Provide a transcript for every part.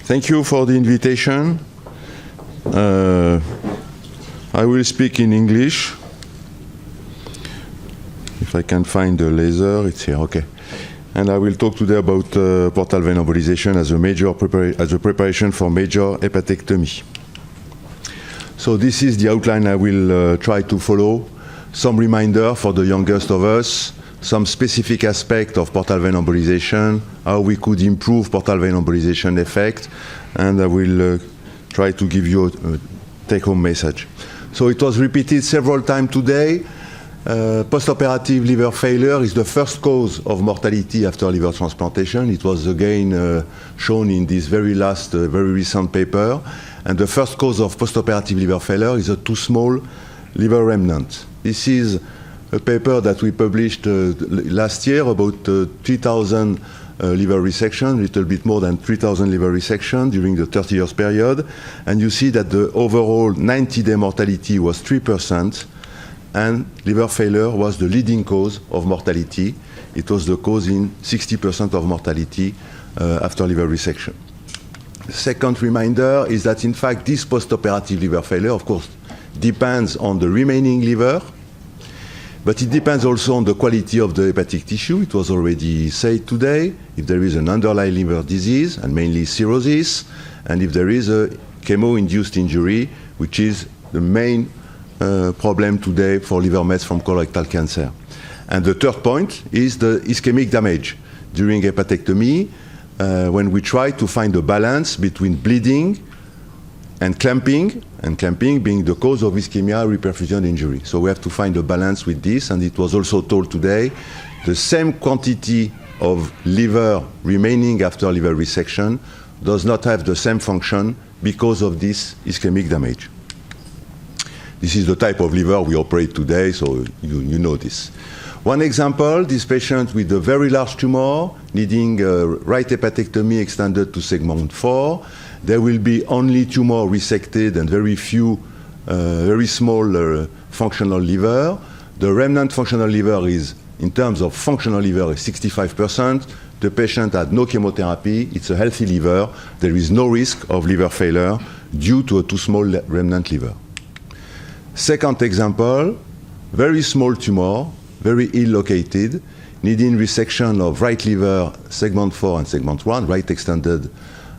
Thank you for the invitation. I will speak in English. If I can find the laser, it's here, okay. And I will talk today about portal vein embolization as a preparation for major hepatectomy. So this is the outline I will try to follow. Some reminder for the youngest of us, some specific aspect of portal vein embolization, how we could improve portal vein embolization effect, and I will try to give you a take-home message. So it was repeated several times today. Postoperative liver failure is the first cause of mortality after liver transplantation. It was again shown in this very last, very recent paper. And the first cause of postoperative liver failure is a too small liver remnant. This is a paper that we published last year about 3,000 liver resection, a little bit more than 3,000 liver resection during the 30 years period. And you see that the overall 90-day mortality was 3%, and liver failure was the leading cause of mortality. It was the cause in 60% of mortality after liver resection. The second reminder is that, in fact, this postoperative liver failure, of course, depends on the remaining liver, but it depends also on the quality of the hepatic tissue. It was already said today, if there is an underlying liver disease, and mainly cirrhosis, and if there is a chemo-induced injury, which is the main problem today for liver mets from colorectal cancer. And the third point is the ischemic damage. During hepatectomy, when we try to find a balance between bleeding and clamping being the cause of ischemia reperfusion injury. So we have to find a balance with this, and it was also told today, the same quantity of liver remaining after liver resection does not have the same function because of this ischemic damage. This is the type of liver we operate today, so you know this. One example, this patient with a very large tumor needing right hepatectomy extended to segment 4. There will be only tumor resected and very few, very small functional liver. The remnant functional liver is, in terms of functional liver, is 65%. The patient had no chemotherapy. It's a healthy liver. There is no risk of liver failure due to a too small remnant liver. Second example, very small tumor, very ill located, needing resection of right liver segment 4 and segment 1, right extended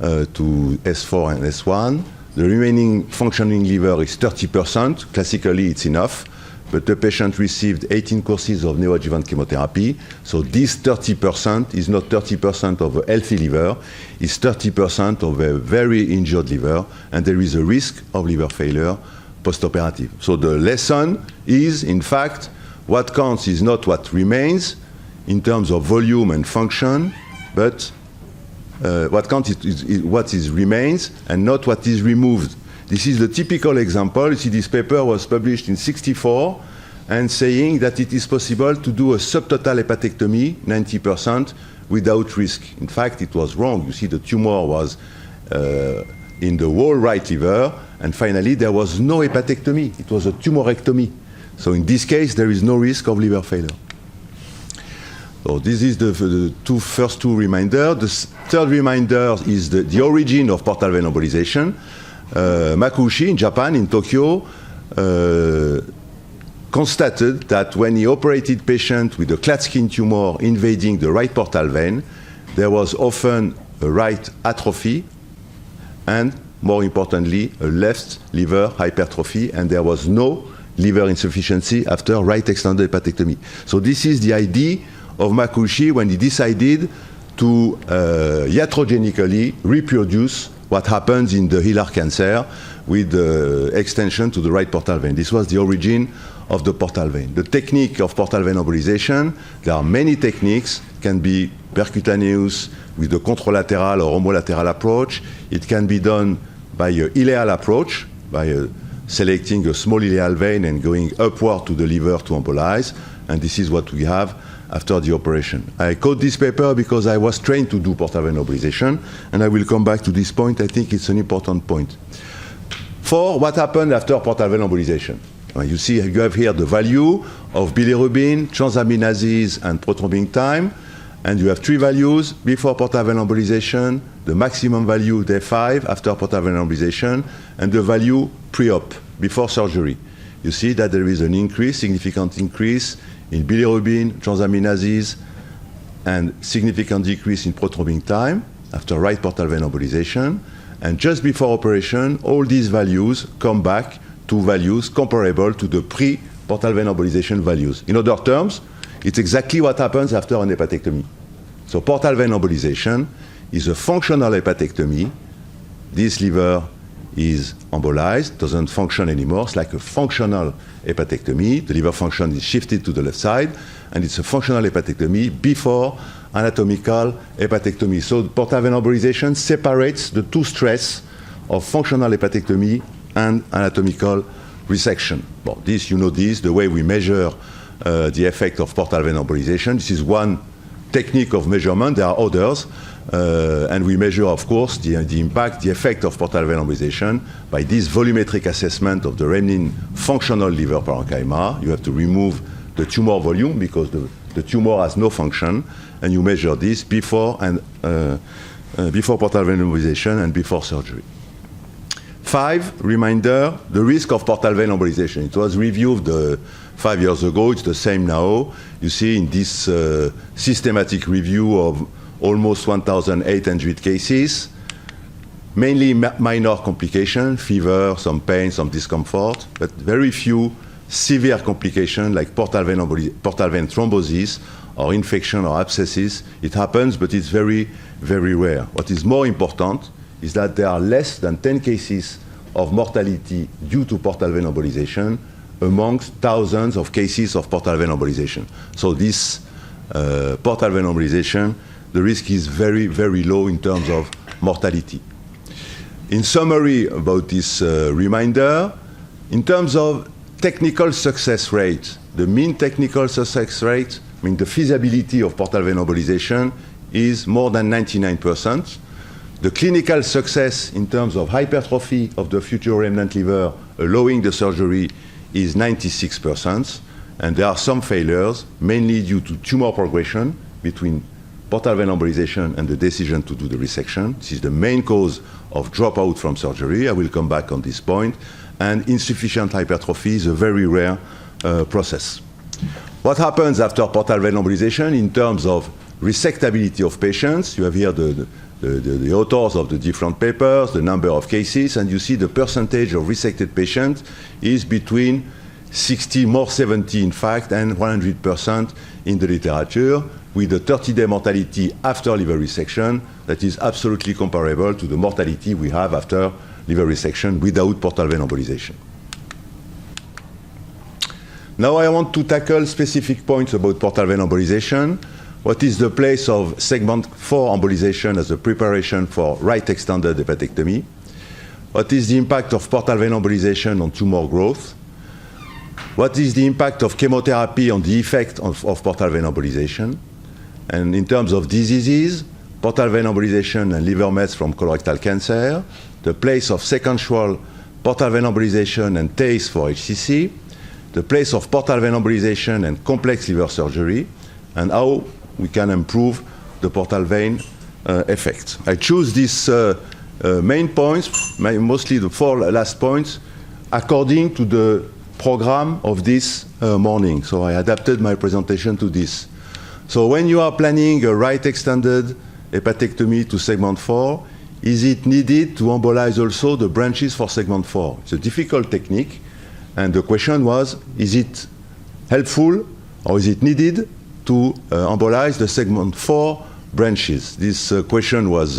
to S4 and S1. The remaining functioning liver is 30%. Classically, it's enough, but the patient received 18 courses of neoadjuvant chemotherapy. So this 30% is not 30% of a healthy liver, it's 30% of a very injured liver, and there is a risk of liver failure postoperative. So the lesson is, in fact, what counts is not what remains in terms of volume and function, but what counts is what remains and not what is removed. This is the typical example. You see, this paper was published in '64 and saying that it is possible to do a subtotal hepatectomy, 90%, without risk. In fact, it was wrong. You see, the tumor was in the whole right liver, and finally there was no hepatectomy. It was a tumorectomy. So in this case, there is no risk of liver failure. So this is the first two reminders. The third reminder is the origin of portal vein embolization. Makuuchi in Japan, in Tokyo, constated that when he operated patients with a Klatskin tumor invading the right portal vein, there was often a right atrophy and, more importantly, a left liver hypertrophy, and there was no liver insufficiency after right extended hepatectomy. So this is the idea of Makuuchi when he decided to iatrogenically reproduce what happens in the hilar cancer with the extension to the right portal vein. This was the origin of the portal vein. The technique of portal vein embolization, there are many techniques. It can be percutaneous with the contralateral or homolateral approach. It can be done by an ileal approach, by selecting a small ileal vein and going upward to the liver to embolize. And this is what we have after the operation. I quote this paper because I was trained to do portal vein embolization, and I will come back to this point. I think it's an important point. For what happened after portal vein embolization? You see, you have here the value of bilirubin, transaminases, and prothrombin time, and you have three values: before portal vein embolization, the maximum value day 5 after portal vein embolization, and the value pre-op, before surgery. You see that there is an increase, significant increase in bilirubin, transaminases, and significant decrease in prothrombing time after right portal vein embolization. And just before operation, all these values come back to values comparable to the pre-portal vein embolization values. In other terms, it's exactly what happens after an hepatectomy. So portal vein embolization is a functional hepatectomy. This liver is embolized, doesn't function anymore. It's like a functional hepatectomy. The liver function is shifted to the left side, and it's a functional hepatectomy before anatomical hepatectomy. So portal vein embolization separates the two stress of functional hepatectomy and anatomical resection. Well, this, you know this, the way we measure the effect of portal vein embolization. This is one technique of measurement. There are others. And we measure, of course, the impact, the effect of portal vein embolization by this volumetric assessment of the remaining functional liver parenchyma. You have to remove the tumor volume because the tumor has no function, and you measure this before portal vein embolization and before surgery. 5, reminder, the risk of portal vein embolization. It was reviewed 5 years ago. It's the same now. You see in this systematic review of almost 1,800 cases, mainly minor complications, fever, some pain, some discomfort, but very few severe complications like portal vein thrombosis or infection or abscesses. It happens, but it's very, very rare. What is more important is that there are less than 10 cases of mortality due to portal vein embolization amongst thousands of cases of portal vein embolization. So this portal vein embolization, the risk is very, very low in terms of mortality. In summary about this reminder, in terms of technical success rate, the mean technical success rate, I mean the feasibility of portal vein embolization is more than 99%. The clinical success in terms of hypertrophy of the future remnant liver allowing the surgery is 96%. And there are some failures, mainly due to tumor progression between portal vein embolization and the decision to do the resection. This is the main cause of dropout from surgery. I will come back on this point. And insufficient hypertrophy is a very rare process. What happens after portal vein embolization in terms of resectability of patients? You have here the authors of the different papers, the number of cases, and you see the percentage of resected patients is between 60, more 70 in fact, and 100% in the literature, with a 30-day mortality after liver resection that is absolutely comparable to the mortality we have after liver resection without portal vein embolization. Now I want to tackle specific points about portal vein embolization. What is the place of segment 4 embolization as a preparation for right extended hepatectomy? What is the impact of portal vein embolization on tumor growth? What is the impact of chemotherapy on the effect of portal vein embolization? And in terms of diseases, portal vein embolization and liver mets from colorectal cancer, the place of sequential portal vein embolization and TACE for HCC, the place of portal vein embolization and complex liver surgery, and how we can improve the portal vein effect. I choose these main points, mostly the 4 last points, according to the program of this morning. So I adapted my presentation to this. So when you are planning a right extended hepatectomy to segment 4, is it needed to embolize also the branches for segment 4? It's a difficult technique, and the question was, is it helpful or is it needed to embolize the segment 4 branches? This question was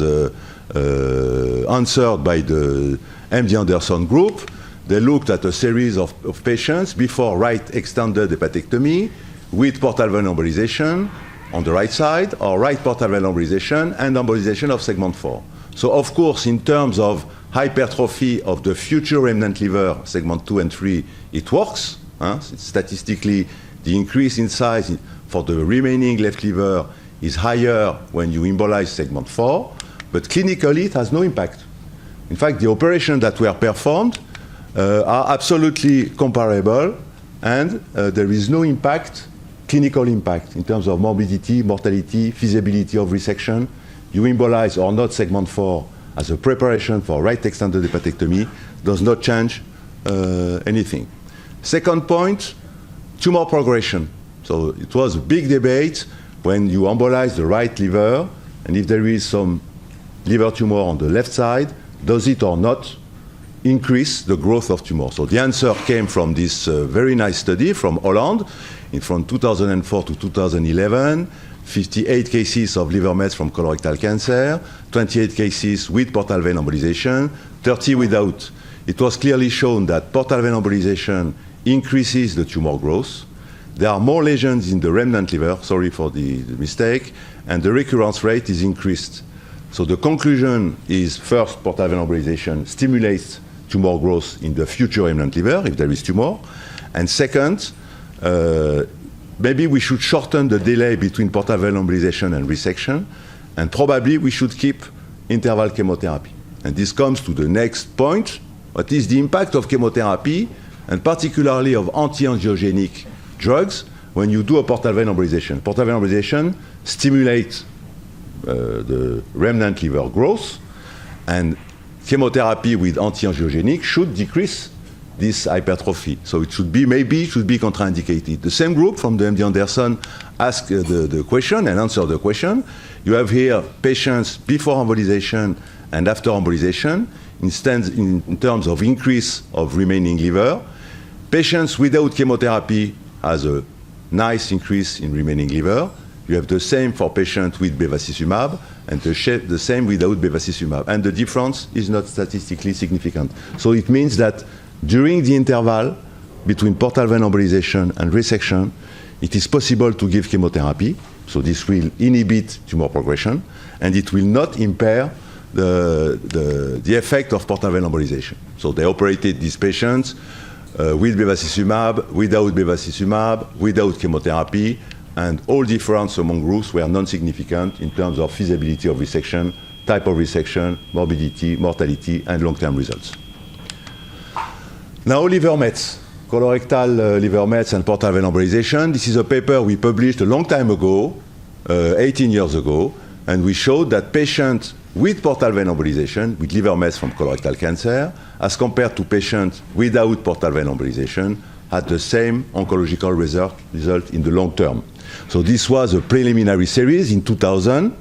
answered by the MD Anderson group. They looked at a series of patients before right extended hepatectomy with portal vein embolization on the right side, or right portal vein embolization and embolization of segment 4. So of course, in terms of hypertrophy of the future remnant liver, segment 2 and 3, it works. Statistically, the increase in size for the remaining left liver is higher when you embolize segment 4, but clinically it has no impact. In fact, the operations that were performed are absolutely comparable, and there is no impact, clinical impact, in terms of morbidity, mortality, feasibility of resection. you embolize or not segment 4 as a preparation for right extended hepatectomy does not change anything. Second point, tumor progression. So it was a big debate when you embolize the right liver, and if there is some liver tumor on the left side, does it or not increase the growth of tumor? So the answer came from this very nice study from Holland from 2004 to 2011, 58 cases of liver mets from colorectal cancer, 28 cases with portal vein embolization, 30 without. It was clearly shown that portal vein embolization increases the tumor growth. There are more lesions in the remnant liver, sorry for the mistake, and the recurrence rate is increased. So the conclusion is, first, portal vein embolization stimulates tumor growth in the future remnant liver, if there is tumor. And second, maybe we should shorten the delay between portal vein embolization and resection, and probably we should keep interval chemotherapy. And this comes to the next point. What is the impact of chemotherapy, and particularly of anti-angiogenic drugs, when you do a portal vein embolization? Portal vein embolization stimulates the remnant liver growth, and chemotherapy with anti-angiogenic should decrease this hypertrophy. So it should be, maybe it should be contraindicated. The same group from the MD Anderson asked the question and answered the question. You have here patients before embolization and after embolization in terms of increase of remaining liver. Patients without chemotherapy has a nice increase in remaining liver. You have the same for patients with bevacizumab and the same without bevacizumab. And the difference is not statistically significant. So it means that during the interval between portal vein embolization and resection, it is possible to give chemotherapy. So this will inhibit tumor progression, and it will not impair the effect of portal vein embolization. So they operated these patients with bevacizumab, without bevacizumab, without chemotherapy, and all difference among groups were non-significant in terms of feasibility of resection, type of resection, morbidity, mortality, and long-term results. Now, liver mets, colorectal liver mets and portal vein embolization. This is a paper we published a long time ago, 18 years ago, and we showed that patients with portal vein embolization, with liver mets from colorectal cancer, as compared to patients without portal vein embolization, had the same oncological result in the long term. So this was a preliminary series in 2000.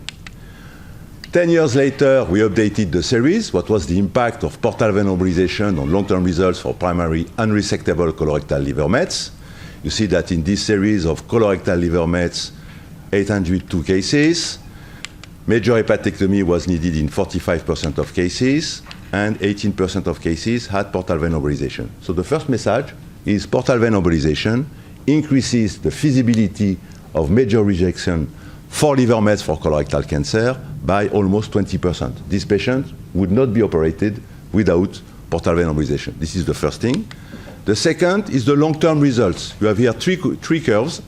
10 years later, we updated the series. What was the impact of portal vein embolization on long-term results for primary unresectable colorectal liver mets? You see that in this series of colorectal liver mets, 802 cases, major hepatectomy was needed in 45% of cases, and 18% of cases had portal vein embolization. So the first message is portal vein embolization increases the feasibility of major rejection for liver mets for colorectal cancer by almost 20%. These patients would not be operated without portal vein embolization. This is the first thing. The second is the long-term results. You have here three curves.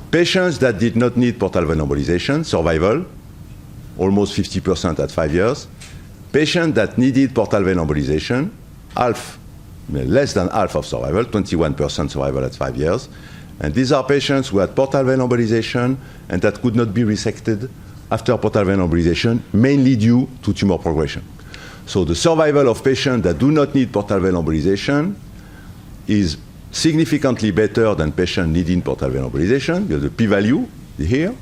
Patients that did not need portal vein embolization, survival, almost 50% at 5 years. Patients that needed portal vein embolization, less than half of survival, 21% survival at 5 years. And these are patients who had portal vein embolization and that could not be resected after portal vein embolization, mainly due to tumor progression. So the survival of patients that do not need portal vein embolization is significantly better than patients needing portal vein embolization. You have the p-value here.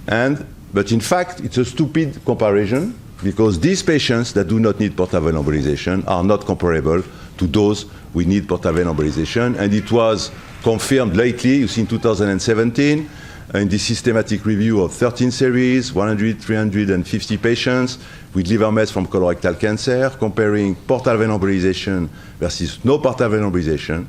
But in fact, it's a stupid comparison because these patients that do not need portal vein embolization are not comparable to those who need portal vein embolization. And it was confirmed lately, you see in 2017, in the systematic review of 13 series, 350 patients with liver mets from colorectal cancer, comparing portal vein embolization versus no portal vein embolization.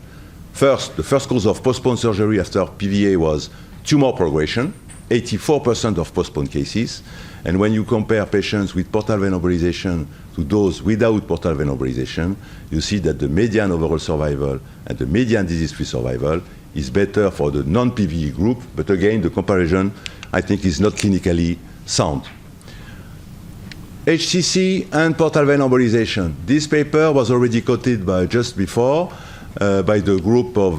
First, the first cause of postponed surgery after PVA was tumor progression, 84% of postponed cases. And when you compare patients with portal vein embolization to those without portal vein embolization, you see that the median overall survival and the median disease-free survival is better for the non-PVE group. But again, the comparison, I think, is not clinically sound. HCC and portal vein embolization. This paper was already quoted just before by the group of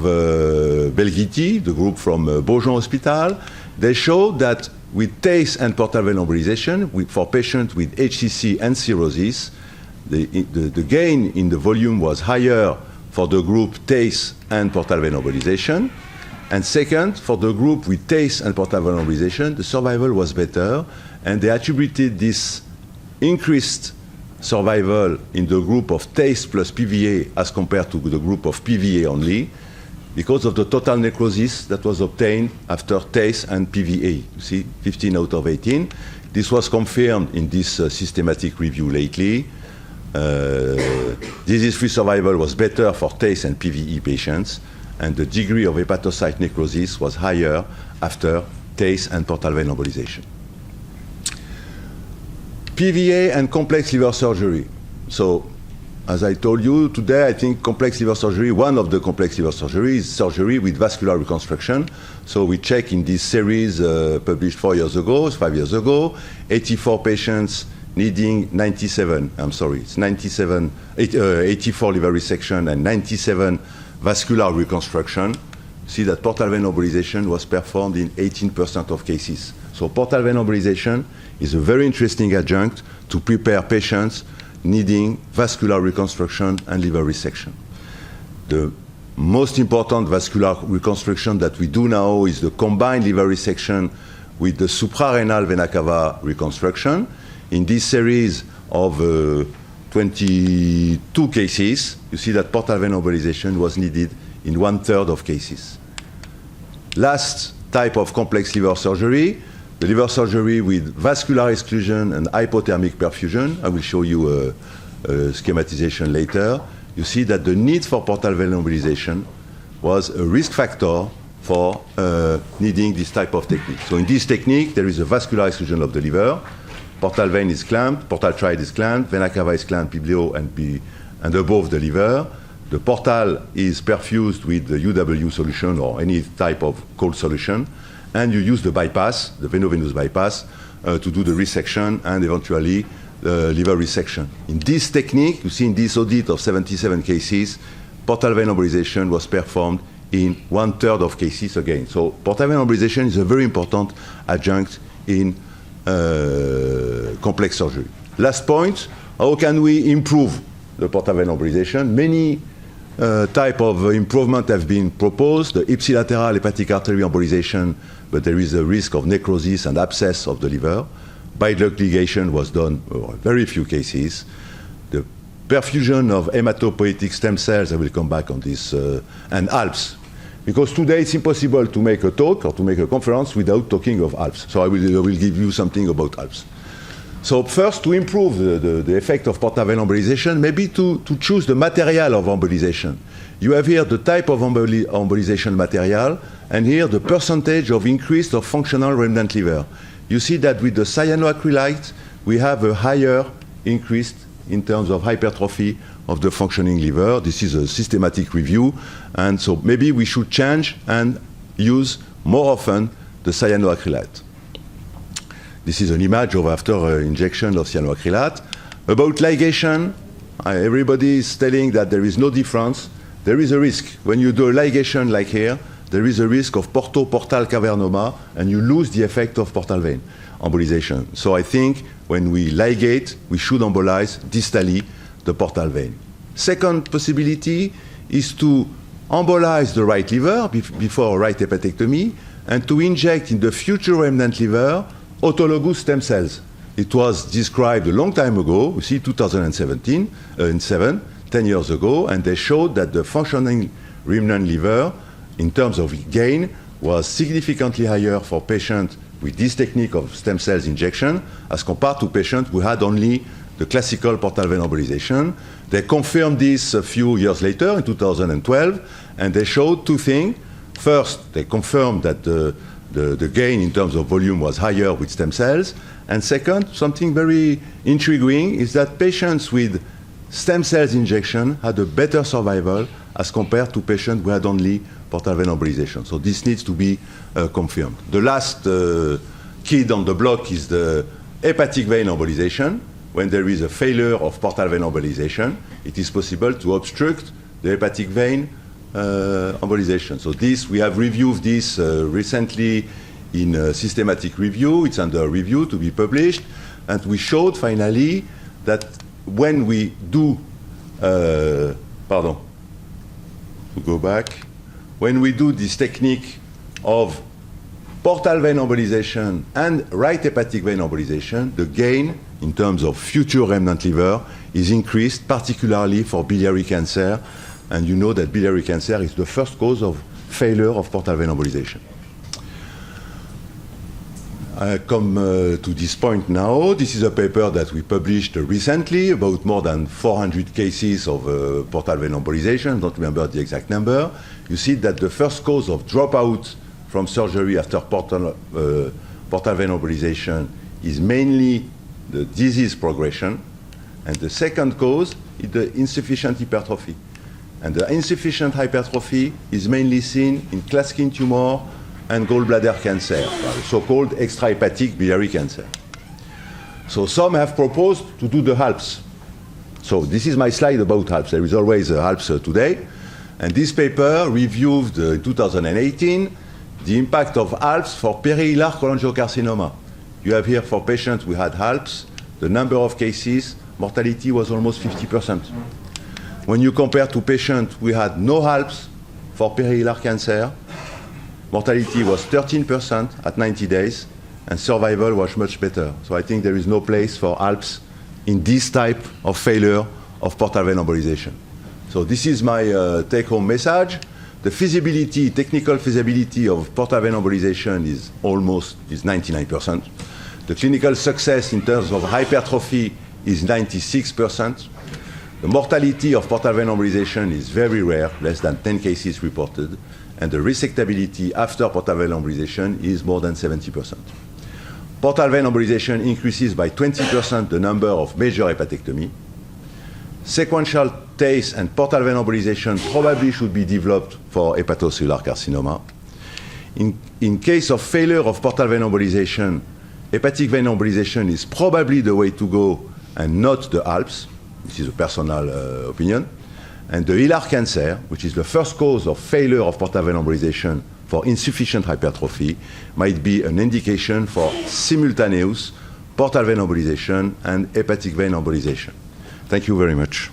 Belghiti, the group from Beaujon Hospital. They showed that with TACE and portal vein embolization, for patients with HCC and cirrhosis, the gain in the volume was higher for the group TACE and portal vein embolization. And second, for the group with TACE and portal vein embolization, the survival was better, and they attributed this increased survival in the group of TACE plus PVA as compared to the group of PVA only, because of the total necrosis that was obtained after TACE and PVA. You see, 15 out of 18. This was confirmed in this systematic review lately. Disease-free survival was better for TACE and PVE patients, and the degree of hepatocyte necrosis was higher after TACE and portal vein embolization. PVA and complex liver surgery. So, as I told you today, I think complex liver surgery, one of the complex liver surgery is surgery with vascular reconstruction. So we check in this series published 5 years ago, 84 patients needing 84 liver resection and 97 vascular reconstruction. See that portal vein embolization was performed in 18% of cases. So portal vein embolization is a very interesting adjunct to prepare patients needing vascular reconstruction and liver resection. The most important vascular reconstruction that we do now is the combined liver resection with the suprarenal vena cava reconstruction. In this series of 22 cases, you see that portal vein embolization was needed in 1/3 of cases. Last type of complex liver surgery, the liver surgery with vascular exclusion and hypothermic perfusion. I will show you a schematization later. You see that the need for portal vein embolization was a risk factor for needing this type of technique. So in this technique, there is a vascular exclusion of the liver. Portal vein is clamped, portal tride is clamped, vena cava is clamped, below and above the liver. The portal is perfused with the UW solution or any type of cold solution, and you use the bypass, the veno-venous bypass, to do the resection and eventually liver resection. In this technique, you see in this audit of 77 cases, portal vein embolization was performed in 1/3 of cases again. So portal vein embolization is a very important adjunct in complex surgery. Last point, how can we improve the portal vein embolization? Many type of improvement have been proposed. The ipsilateral hepatic artery embolization, but there is a risk of necrosis and abscess of the liver. Bile ligation was done in very few cases. The perfusion of hematopoietic stem cells, I will come back on this, and ALPS. Because today it's impossible to make a talk or to make a conference without talking of ALPS. So I will give you something about ALPS. So first, to improve the effect of portal vein embolization, maybe to choose the material of embolization. You have here the type of embolization material, and here the percentage of increase of functional remnant liver. You see that with the cyanoacrylate, we have a higher increase in terms of hypertrophy of the functioning liver. This is a systematic review, and so maybe we should change and use more often the cyanoacrylate. This is an image of after injection of cyanoacrylate. About ligation, everybody is telling that there is no difference. There is a risk. When you do a ligation like here, there is a risk of portal cavernoma, and you lose the effect of portal vein embolization. So I think when we ligate, we should embolize distally the portal vein. Second possibility is to embolize the right liver before right hepatectomy, and to inject in the future remnant liver autologous stem cells. It was described a long time ago, you see 2017, 10 years ago, and they showed that the functioning remnant liver, in terms of gain, was significantly higher for patients with this technique of stem cells injection as compared to patients who had only the classical portal vein embolization. They confirmed this a few years later, in 2012, and they showed two things. First, they confirmed that the gain in terms of volume was higher with stem cells. And second, something very intriguing is that patients with stem cells injection had a better survival as compared to patients who had only portal vein embolization. So this needs to be confirmed. The last kid on the block is the hepatic vein embolization. When there is a failure of portal vein embolization, it is possible to obstruct the hepatic vein embolization. So this, we have reviewed this recently in a systematic review. It's under review to be published. And we showed finally that when we do, when we do this technique of portal vein embolization and right hepatic vein embolization, the gain in terms of future remnant liver is increased, particularly for biliary cancer. And you know that biliary cancer is the first cause of failure of portal vein embolization. I come to this point now. This is a paper that we published recently about more than 400 cases of portal vein embolization. Don't remember the exact number. You see that the first cause of dropout from surgery after portal vein embolization is mainly the disease progression. And the second cause is the insufficient hypertrophy. And the insufficient hypertrophy is mainly seen in Klatskin tumor and gallbladder cancer, so-called extrahepatic biliary cancer. So some have proposed to do the HALPS. So this is my slide about HALPS. There is always a HALPS today. And this paper reviewed in 2018 the impact of HALPS for perihilar cholangiocarcinoma. You have here for patients who had HALPS, the number of cases, mortality was almost 50%. When you compare to patients who had no HALPS for perihilar cancer, mortality was 13% at 90 days, and survival was much better. So I think there is no place for HALPS in this type of failure of portal vein embolization. So this is my take-home message. The feasibility, technical feasibility of portal vein embolization is 99%. The clinical success in terms of hypertrophy is 96%. The mortality of portal vein embolization is very rare, less than 10 cases reported. And the resectability after portal vein embolization is more than 70%. Portal vein embolization increases by 20% the number of major hepatectomy. Sequential TACE and portal vein embolization probably should be developed for hepatocellular carcinoma. In case of failure of portal vein embolization, hepatic vein embolization is probably the way to go and not the HALPS. This is a personal opinion. And the hilar cancer, which is the first cause of failure of portal vein embolization for insufficient hypertrophy, might be an indication for simultaneous portal vein embolization and hepatic vein embolization. Thank you very much.